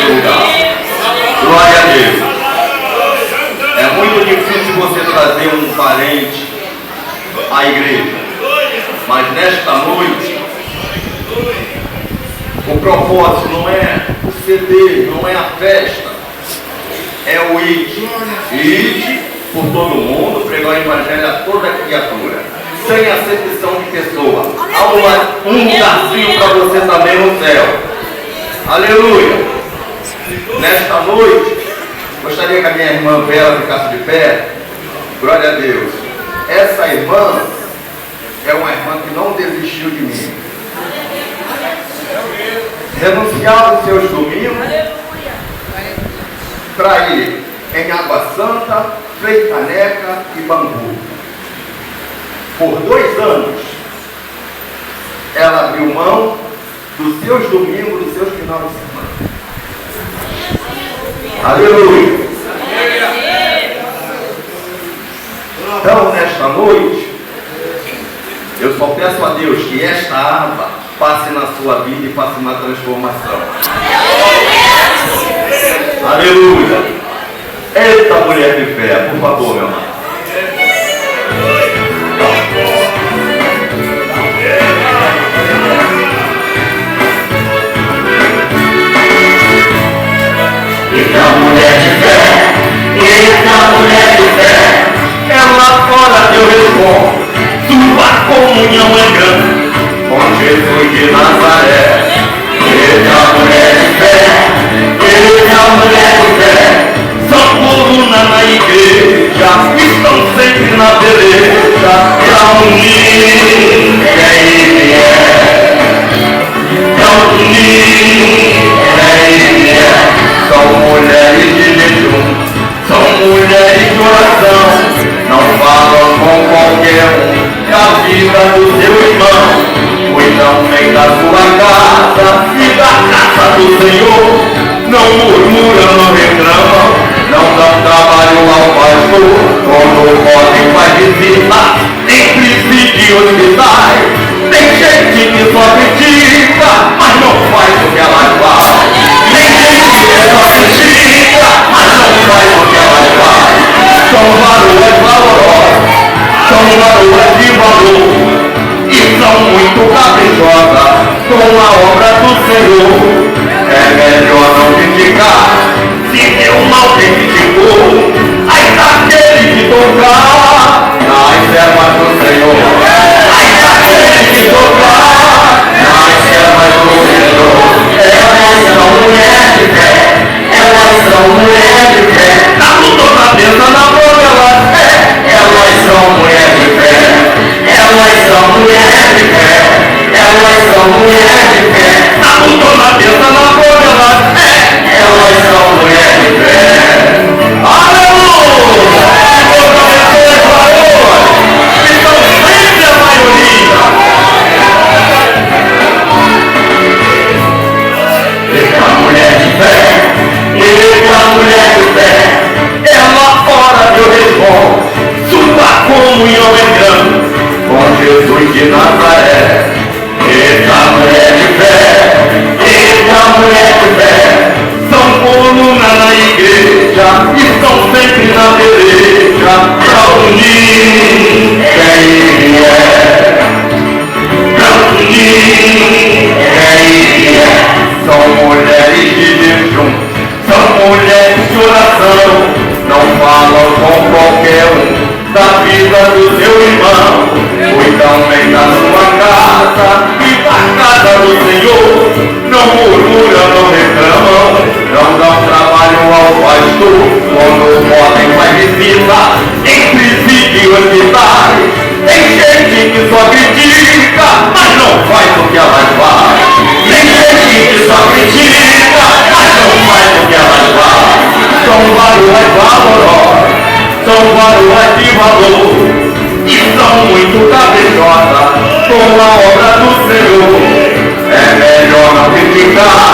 nesse lugar. Glória a Deus. É muito difícil você trazer um parente à igreja, mas nesta noite o propósito não é o CD, não é a festa, é o ide. Ide por todo mundo, pregar o evangelho a toda criatura, sem acepção de pessoa. Há um desafio para você também no céu. Aleluia. Nesta noite, gostaria que a minha irmã Vera ficasse de pé. Glória a Deus. Essa irmã é uma irmã que não desistiu de mim. Renunciava os seus domingos para ir em Água Santa, Freicaneca e Bangu. Por 2 anos, ela abriu mão dos seus domingos, dos seus finais de semana. Aleluia. Então, nesta noite, eu só peço a Deus que esta aba passe na sua vida e faça uma transformação. Aleluia. Eita, mulher de fé, por favor, meu amado. Eita, mulher de fé, eita, mulher de fé, Ela fora eu respondo, sua comunhão é grande com Jesus de Nazaré. eita, mulher de fé, eita, mulher de fé, São coluna na igreja, estão sempre na peleja pra unir quem vier, pra unir quem vier, São mulheres de jejum, são mulheres de oração, não falam com qualquer um da vida do seu irmão. Cuidam bem da sua casa e da casa do Senhor, não murmuram, não reclamam, não dão trabalho ao pastor. Quando podem faz visita em presídio e hospitais. Tem gente que só critica, mas não faz o que elas fazem. Tem gente que só critica, mas não faz o que elas fazem. São varoas valorosas, são varoas de valor, e são muito caprichosas com a obra do Senhor. É melhor não criticar, se Deus mal te criticou. Aí daquele que tocar nas servas do Senhor, aí daquele que tocar nas servas do Senhor. elas são mulher de fé, elas são mulher de fé, Na luta, na mesa, na boca, elas elas são mulher de fé, elas são mulher de fé, elas são mulher de fé, na luta, na mesa, na boca, elas são mulher de fé. aleluia! Estão sempre a maioria. Eita, mulher de fé, eita, mulher de fé, Ela ora eu respondo, sua comunhão é grande com Jesus de Nazaré. eita, mulher de fé, eita, mulher de fé, São coluna na igreja, estão sempre na peleja pra unir quem vier, pra unir quem vier, São mulheres de jejum, são mulheres de oração, não falam com qualquer um da vida do seu irmão. Cuidam bem da sua casa e da casa do Senhor, não murmuram, não reclamam, não dão trabalho ao pastor. Quando podem faz visita em presídio e hospitais. Tem gente que só critica, mas não faz o que elas fazem. Tem gente que só critica, mas não faz o que elas fazem. São varoas valorosas, são varoas de valor, e são muito caprichosas com a obra do Senhor. É melhor não criticar,